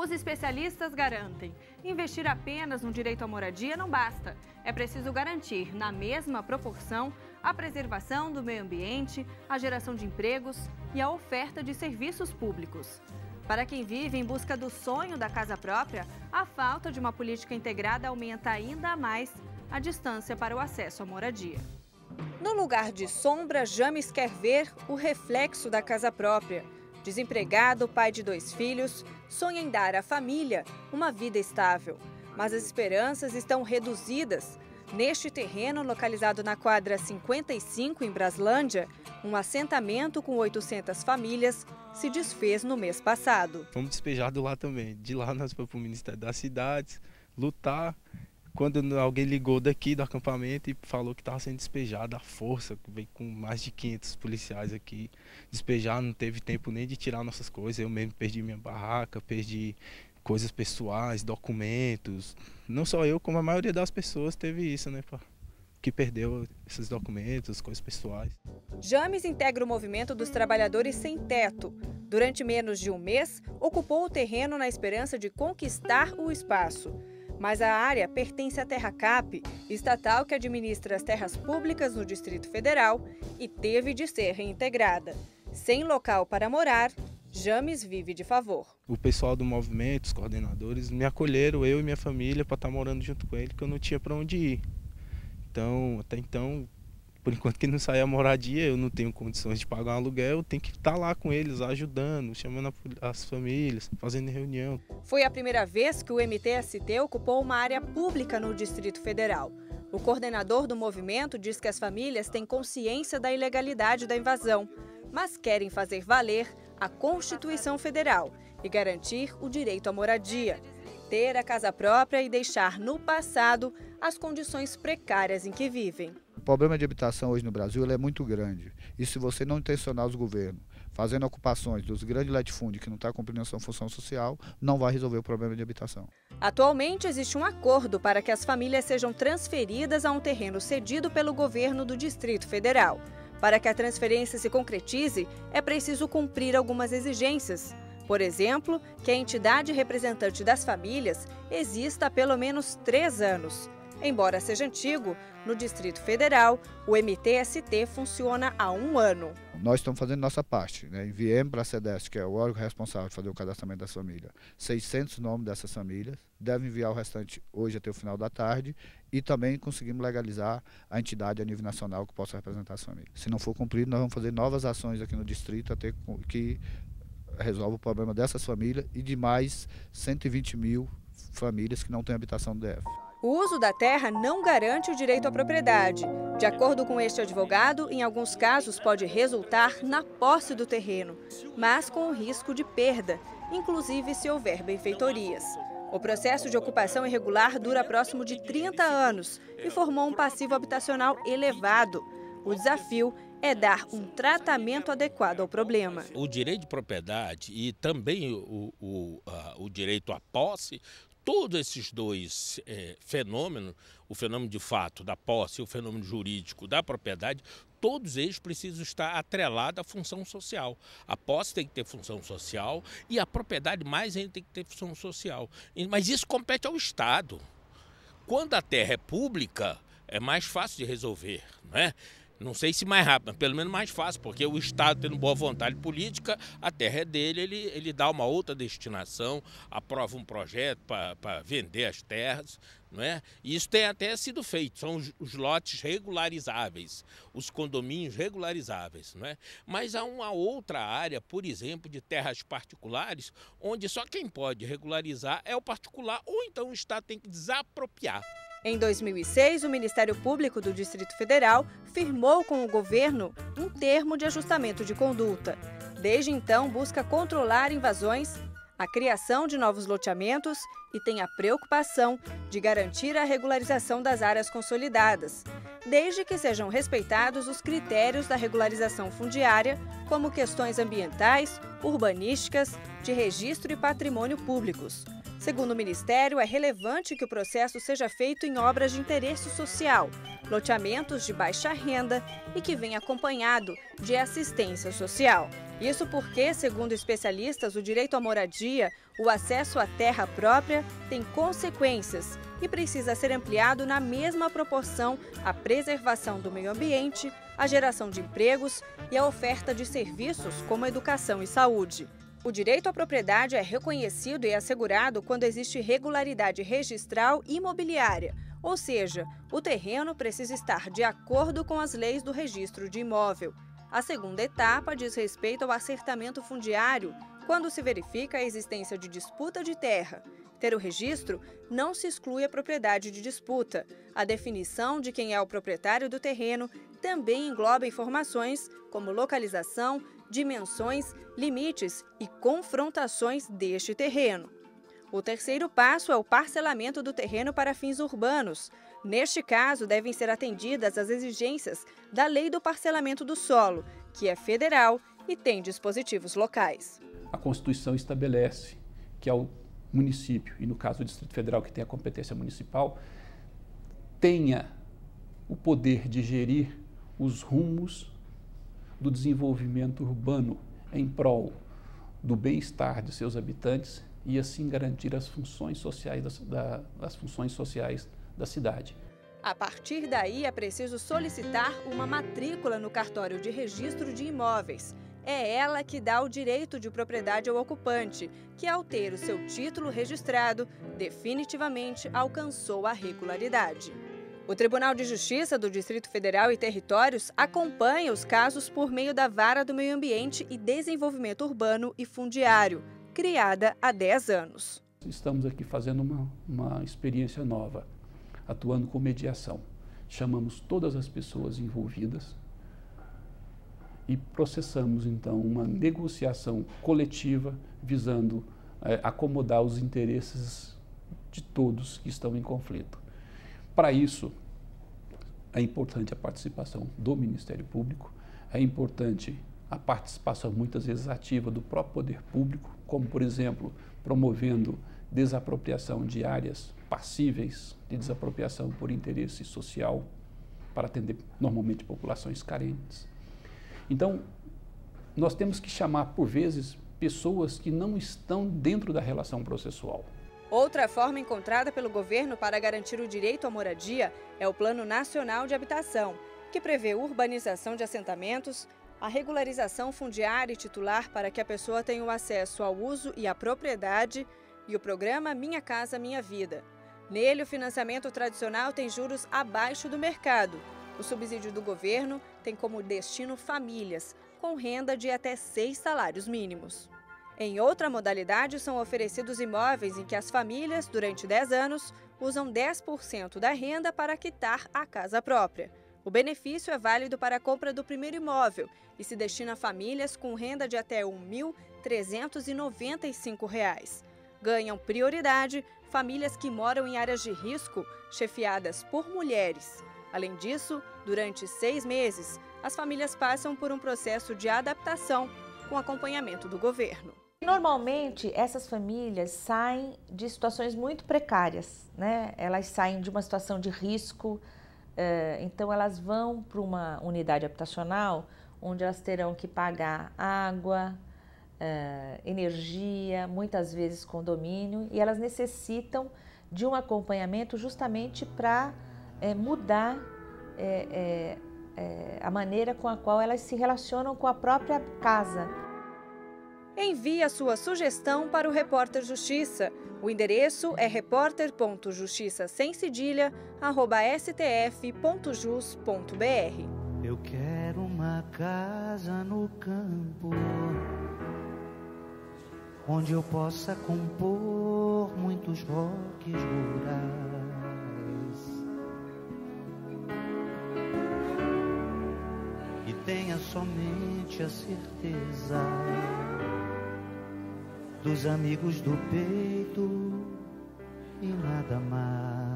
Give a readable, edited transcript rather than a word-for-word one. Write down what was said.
Os especialistas garantem, investir apenas no direito à moradia não basta. É preciso garantir, na mesma proporção, a preservação do meio ambiente, a geração de empregos e a oferta de serviços públicos. Para quem vive em busca do sonho da casa própria, a falta de uma política integrada aumenta ainda mais a distância para o acesso à moradia. No lugar de sombra, James quer ver o reflexo da casa própria. Desempregado, pai de 2 filhos, sonha em dar à família uma vida estável. Mas as esperanças estão reduzidas. Neste terreno, localizado na quadra 55, em Braslândia, um assentamento com 800 famílias se desfez no mês passado. Fomos despejados lá também. De lá nós fomos para o Ministério das Cidades, lutar. Quando alguém ligou daqui do acampamento e falou que estava sendo despejado, a força, veio com mais de 500 policiais aqui, despejar, não teve tempo nem de tirar nossas coisas. Eu mesmo perdi minha barraca, perdi coisas pessoais, documentos. Não só eu, como a maioria das pessoas teve isso, né, que perdeu esses documentos, coisas pessoais. James integra o movimento dos trabalhadores sem teto. Durante menos de um mês, ocupou o terreno na esperança de conquistar o espaço. Mas a área pertence à Terracap, estatal que administra as terras públicas no Distrito Federal, e teve de ser reintegrada. Sem local para morar, James vive de favor. O pessoal do movimento, os coordenadores, me acolheram, eu e minha família, para estar morando junto com ele, que eu não tinha para onde ir. Então, até então, por enquanto que não sair a moradia, eu não tenho condições de pagar um aluguel, eu tenho que estar lá com eles, ajudando, chamando as famílias, fazendo reunião. Foi a primeira vez que o MTST ocupou uma área pública no Distrito Federal. O coordenador do movimento diz que as famílias têm consciência da ilegalidade da invasão, mas querem fazer valer a Constituição Federal e garantir o direito à moradia, ter a casa própria e deixar no passado as condições precárias em que vivem. O problema de habitação hoje no Brasil é muito grande. E se você não intencionar os governos fazendo ocupações dos grandes latifúndios que não estão cumprindo a sua função social, não vai resolver o problema de habitação. Atualmente existe um acordo para que as famílias sejam transferidas a um terreno cedido pelo governo do Distrito Federal. Para que a transferência se concretize, é preciso cumprir algumas exigências. Por exemplo, que a entidade representante das famílias exista há pelo menos 3 anos. Embora seja antigo, no Distrito Federal, o MTST funciona há 1 ano. Nós estamos fazendo nossa parte, né? Enviamos para a CEDES, que é o órgão responsável por fazer o cadastramento das famílias, 600 nomes dessas famílias. Deve enviar o restante hoje até o final da tarde e também conseguimos legalizar a entidade a nível nacional que possa representar as famílias. Se não for cumprido, nós vamos fazer novas ações aqui no Distrito até que resolva o problema dessas famílias e de mais 120 mil famílias que não têm habitação do DF. O uso da terra não garante o direito à propriedade. De acordo com este advogado, em alguns casos pode resultar na posse do terreno, mas com o risco de perda, inclusive se houver benfeitorias. O processo de ocupação irregular dura próximo de 30 anos e formou um passivo habitacional elevado. O desafio é dar um tratamento adequado ao problema. O direito de propriedade e também o direito à posse, todos esses dois fenômenos, o fenômeno de fato da posse e o fenômeno jurídico da propriedade, todos eles precisam estar atrelados à função social. A posse tem que ter função social e a propriedade mais ainda tem que ter função social. Mas isso compete ao Estado. Quando a terra é pública, é mais fácil de resolver, não é? Não sei se mais rápido, mas pelo menos mais fácil, porque o Estado, tendo boa vontade política, a terra é dele, ele dá uma outra destinação, aprova um projeto para vender as terras, não é? E isso tem até sido feito, são os lotes regularizáveis, os condomínios regularizáveis, não é? Mas há uma outra área, por exemplo, de terras particulares, onde só quem pode regularizar é o particular, ou então o Estado tem que desapropriar. Em 2006, o Ministério Público do Distrito Federal firmou com o governo um termo de ajustamento de conduta. Desde então, busca controlar invasões, a criação de novos loteamentos e tem a preocupação de garantir a regularização das áreas consolidadas, desde que sejam respeitados os critérios da regularização fundiária, como questões ambientais, urbanísticas, de registro e patrimônio públicos. Segundo o Ministério, é relevante que o processo seja feito em obras de interesse social, loteamentos de baixa renda e que venha acompanhado de assistência social. Isso porque, segundo especialistas, o direito à moradia, o acesso à terra própria, tem consequências e precisa ser ampliado na mesma proporção à preservação do meio ambiente, a geração de empregos e a oferta de serviços como educação e saúde. O direito à propriedade é reconhecido e assegurado quando existe regularidade registral e imobiliária, ou seja, o terreno precisa estar de acordo com as leis do registro de imóvel. A segunda etapa diz respeito ao acertamento fundiário, quando se verifica a existência de disputa de terra. Ter o registro não se exclui a propriedade de disputa. A definição de quem é o proprietário do terreno também engloba informações como localização, dimensões, limites e confrontações deste terreno. O terceiro passo é o parcelamento do terreno para fins urbanos. Neste caso, devem ser atendidas as exigências da Lei do Parcelamento do Solo, que é federal e tem dispositivos locais. A Constituição estabelece que ao município, e no caso do Distrito Federal, que tem a competência municipal, tenha o poder de gerir os rumos do desenvolvimento urbano em prol do bem-estar de seus habitantes e assim garantir as funções sociais da cidade. A partir daí, é preciso solicitar uma matrícula no cartório de registro de imóveis. É ela que dá o direito de propriedade ao ocupante, que ao ter o seu título registrado, definitivamente alcançou a regularidade. O Tribunal de Justiça do Distrito Federal e Territórios acompanha os casos por meio da Vara do Meio Ambiente e Desenvolvimento Urbano e Fundiário, criada há 10 anos. Estamos aqui fazendo uma experiência nova, atuando com mediação. Chamamos todas as pessoas envolvidas e processamos, então, uma negociação coletiva visando acomodar os interesses de todos que estão em conflito. Para isso, é importante a participação do Ministério Público, é importante a participação muitas vezes ativa do próprio poder público, como, por exemplo, promovendo desapropriação de áreas passíveis de desapropriação por interesse social, para atender normalmente populações carentes. Então, nós temos que chamar, por vezes, pessoas que não estão dentro da relação processual. Outra forma encontrada pelo governo para garantir o direito à moradia é o Plano Nacional de Habitação, que prevê urbanização de assentamentos, a regularização fundiária e titular para que a pessoa tenha o acesso ao uso e à propriedade e o programa Minha Casa Minha Vida. Nele, o financiamento tradicional tem juros abaixo do mercado. O subsídio do governo tem como destino famílias, com renda de até 6 salários mínimos. Em outra modalidade, são oferecidos imóveis em que as famílias, durante 10 anos, usam 10% da renda para quitar a casa própria. O benefício é válido para a compra do primeiro imóvel e se destina a famílias com renda de até R$ 1.395. Ganham prioridade famílias que moram em áreas de risco, chefiadas por mulheres. Além disso, durante 6 meses, as famílias passam por um processo de adaptação com acompanhamento do governo. Normalmente, essas famílias saem de situações muito precárias, né? Elas saem de uma situação de risco, então elas vão para uma unidade habitacional onde elas terão que pagar água, energia, muitas vezes condomínio, e elas necessitam de um acompanhamento justamente para mudar a maneira com a qual elas se relacionam com a própria casa. Envie a sua sugestão para o Repórter Justiça. O endereço é repórter.justiça.stf.jus.br. Eu quero uma casa no campo, onde eu possa compor muitos roques rurais e tenha somente a certeza dos amigos do peito e nada mais.